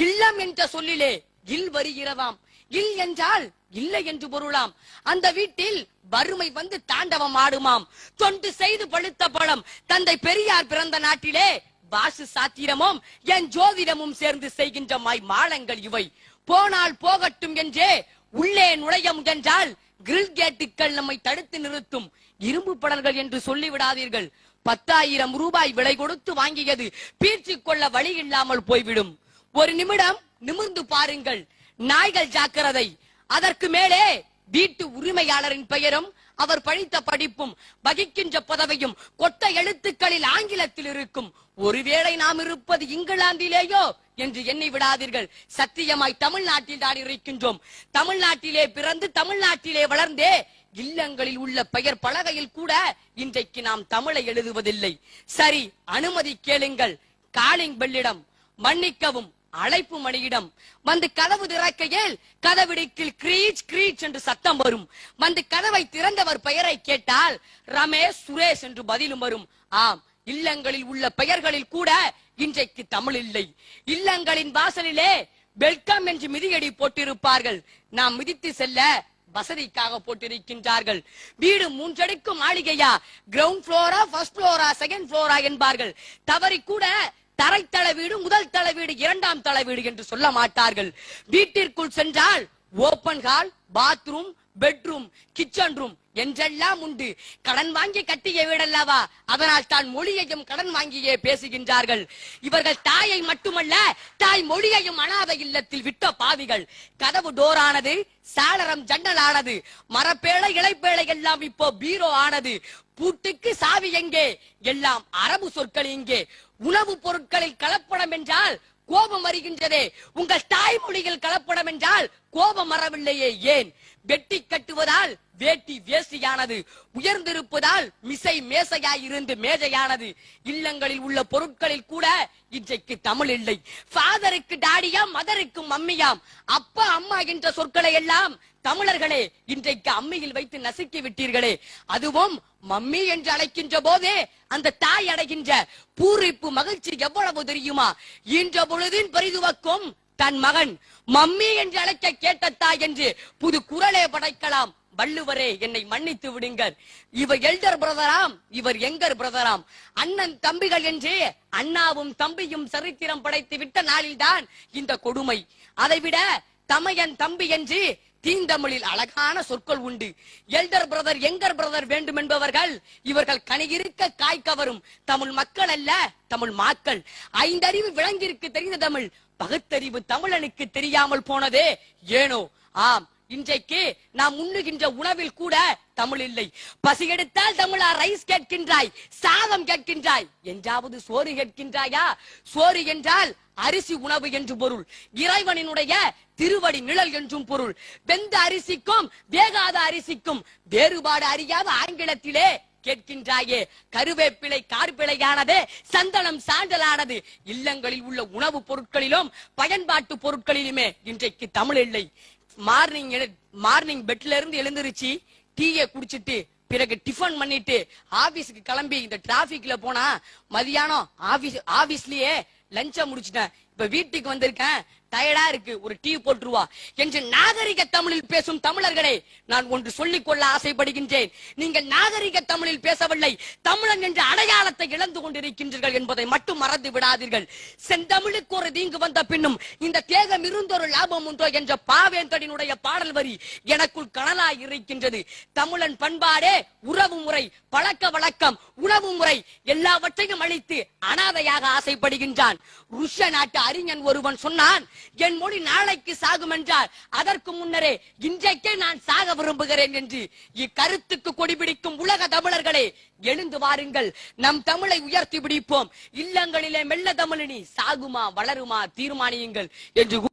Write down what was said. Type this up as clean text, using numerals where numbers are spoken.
இல்லம் என்ற சொல்லிலே இல் வருகிறதாம். இல் என்றால் இல்லை என்று பொருளாம். அந்த வீட்டில் வறுமை வந்து தாண்டவம் ஆடுமாம். தொண்டு செய்து பழுத்த பழம் தந்தை பெரியார் பிறந்த நாட்டிலே வாசு சாத்திரமும் என் ஜோதிடமும் சேர்ந்து செய்கின்ற மாளங்கள் இவை. போனால் போகட்டும் என்றே உள்ளே நுழைய முயன்றால் கிரில் கேட்டுக்கள் நம்மை தடுத்து நிறுத்தும். இரும்பு படல்கள் என்று சொல்லிவிடாதீர்கள். 10,000 ரூபாய் விலை கொடுத்து வாங்கியது பீர்ச்சிக் கொள்ள வழி இல்லாமல் போய்விடும். ஒரு நிமிடம் நிமிர்ந்து பாருங்கள். நாய்கள் ஜாக்கிரதை. அதற்கு மேலே வீட்டு உரிமையாளரின் பெயரும் அவர் படித்த படிப்பும் வகிக்கின்ற பதவியும் கொட்ட எழுத்துக்களில் ஆங்கிலத்தில் இருக்கும். ஒருவேளை நாம் இருப்பது இங்கிலாந்திலேயோ என்று எண்ணி விடாதீர்கள். சத்தியமாய் தமிழ்நாட்டில் தான் இருக்கின்றோம். தமிழ்நாட்டிலே பிறந்து தமிழ்நாட்டிலே வளர்ந்தே இல்லங்களில் உள்ள பெயர் பலகையில் கூட இன்றைக்கு நாம் தமிழை எழுதுவதில்லை. சரி, அனுமதி கேளுங்கள். காலிங் பெல்லிடம், மன்னிக்கவும் அழைப்பு மணியிடம் வந்து கதவு திறக்கையில் கதவிடுக்கில் கிரீச் கிரீச் என்று சத்தம் வரும். வந்து கதவை திறந்தவர் பெயரை கேட்டால் ரமேஷ், சுரேஷ் என்று பதிலும் வரும். ஆம், இல்லங்களில் உள்ள பெயர்களில் கூட இன்றைக்கு தமிழ் இல்லை. இல்லங்களின் வாசலிலே வெல்கம் என்று மிதியடி போட்டிருப்பார்கள். நாம் மிதித்து செல்ல வசதிக்காக போட்டிருக்கின்றார்கள். வீடு 3 அடுக்கு மாளிகையா, கிரவுண்ட் புளோரா, ஃபர்ஸ்ட் புளோரா, செகண்ட் புளோரா என்பார்கள். தவறி கூட தரைத்தள வீடு, முதல் தள வீடு, 2ஆம் தள வீடு என்று சொல்ல மாட்டார்கள். வீட்டிற்குள் சென்றால் open hall, bathroom, bedroom, kitchen room என்றெல்லாம் உண்டு. கடன் வாங்கி கட்டிய வீடல்லவா, அதனால் தான் மொழியையும் கடன் வாங்கியே பேசுகின்றார்கள். இவர்கள் தாயை மட்டுமல்ல, தாய் மொழியையும் அனாதை இல்லத்தில் விட்ட பாவிகள். கதவு டோர் ஆனது, சாளரம் ஜன்னல் ஆனது, மரப்பேளை இலைப்பேளை எல்லாம் இப்போ பீரோ ஆனது. பூட்டுக்கு சாவி எங்கே? எல்லாம் அரபு சொற்கள் இங்கே. உணவு பொருட்களில் கலப்படம் என்றால் கோபம் வருகின்றதே. உங்கள் தாய்மொழியில் கலப்படம் என்றால் கோபம் வரவில்லையே ஏன்? வெட்டி கட்டுவதால் வேட்டி வேசியானது, உயர்ந்திருப்பதால் மிசை மேசையாய் இருந்து மேஜையானது. இல்லங்களில் உள்ள பொருட்களில் கூட இன்றைக்கு தமிழ் இல்லை. ஃபாதருக்கு டாடியாம், மதருக்கு மம்மியாம். அப்பா அம்மா என்ற சொற்களை எல்லாம் தமிழர்களே இன்றைக்கு அம்மியில் வைத்து நசுக்கி விட்டீர்களே. அதுவும் மம்மி என்று அழைக்கின்ற போதே அந்த தாய் அடைகின்ற பூரிப்பு மகிழ்ச்சி எவ்வளவு தெரியுமா? இன்ற பொழுதின் பரிதுவக்கும் தன் மகன் மம்மி என்று அழைக்க கேட்ட தாய் என்று புது குரலே படைக்கலாம். வள்ளுவரே, என்னை மன்னித்து விடுங்கள். இவர் எல்டர் பிரதராம், இவர் எங்கர் பிரதராம். அண்ணன் தம்பிகள் என்று அண்ணாவும் தம்பியும் சரித்திரம் படைத்து விட்ட நாளில்தான் இந்த கொடுமை. அதைவிட தமையன் தம்பி என்று தீந்தமிழில் அழகான சொற்கள் உண்டு. எல்டர் பிரதர், எங்கர் பிரதர் வேண்டும் என்பவர்கள் இவர்கள் கனியிருக்க காய் கவரும் தமிழ் மக்கள் அல்ல, தமிழ் மாக்கள். 5 அறிவு விலங்கிற்கு தெரிந்த தமிழ், பகுத்தறிவு தமிழனுக்கு தெரியாமல் போனதே ஏனோ? ஆம், இன்றைக்கு நாம் உண்ணுகின்ற உணவில் கூட தமிழ் இல்லை. பசி எடுத்தால் தமிழா ரைஸ் கேட்கின்றாய், சாதம் கேட்கின்றாய், என்றாவது சோறு கேட்கின்றாயா? சோறு என்றால் அரிசி உணவு என்று பொருள். இறைவனினுடைய திருவடி நிழல் என்றும் பொருள். வெந்த அரிசிக்கும் வேகாத அரிசிக்கும் வேறுபாடு அறியாத ஆங்கிலத்திலே கேட்கின்றாயே. கருவேப்பிலை கார்பிழையானது, சந்தனம் சாண்டலானது. இல்லங்களில் உள்ள உணவு பொருட்களிலும் பயன்பாட்டு பொருட்களிலுமே இன்றைக்கு தமிழ் இல்லை. மார்னிங் பெட்ல இருந்து எழுந்திருச்சு டீயை குடிச்சிட்டு பிறகு டிஃபன் பண்ணிட்டு ஆபீஸ்க்கு கிளம்பி இந்த டிராபிக்ல போனா மதியானம் ஆபீஸ்லயே லஞ்ச முடிச்சிட்டேன், இப்ப வீட்டுக்கு வந்திருக்கேன், டயர்டா இருக்கு, ஒரு டீ போட்டுருவா என்று நாகரிக தமிழில் பேசும் தமிழர்களே, நான் ஒன்று சொல்லிக் கொள்ள ஆசைப்படுகின்றேன். நீங்கள் நாகரிக தமிழில் பேசவில்லை, தமிழன் என்ற அடையாளத்தை இழந்து கொண்டிருக்கின்றீர்கள் என்பதை மட்டும் மறந்து விடாதீர்கள். செந்தமிழுக்கு ஒரு தீங்கு வந்த பின்னும் இந்த தேகம் இருந்தொரு லாபம் உண்டோ என்ற பாவேந்தடினுடைய பாடல் வரி எனக்குள் கனலாய் இருக்கின்றது. தமிழன் பண்பாடே உறவு முறை, பழக்க வழக்கம், உணவு முறை எல்லாவற்றையும் அழித்து அனாதையாக ஆசைப்படுகின்றான். ருஷ்ய நாட்டு அறிஞன் ஒருவன் சொன்னான், என் மொழி நாளைக்கு சாகும் என்றால் அதற்கு முன்னரே இன்றைக்கே நான் சாக விரும்புகிறேன் என்று. இக்கருத்துக்கு கொடிபிடிக்கும் உலக தமிழர்களே, எழுந்து வாருங்கள், நம் தமிழை உயர்த்தி பிடிப்போம். இல்லங்களிலே மெல்ல தமிழினி சாகுமா வளருமா தீர்மானியுங்கள் என்று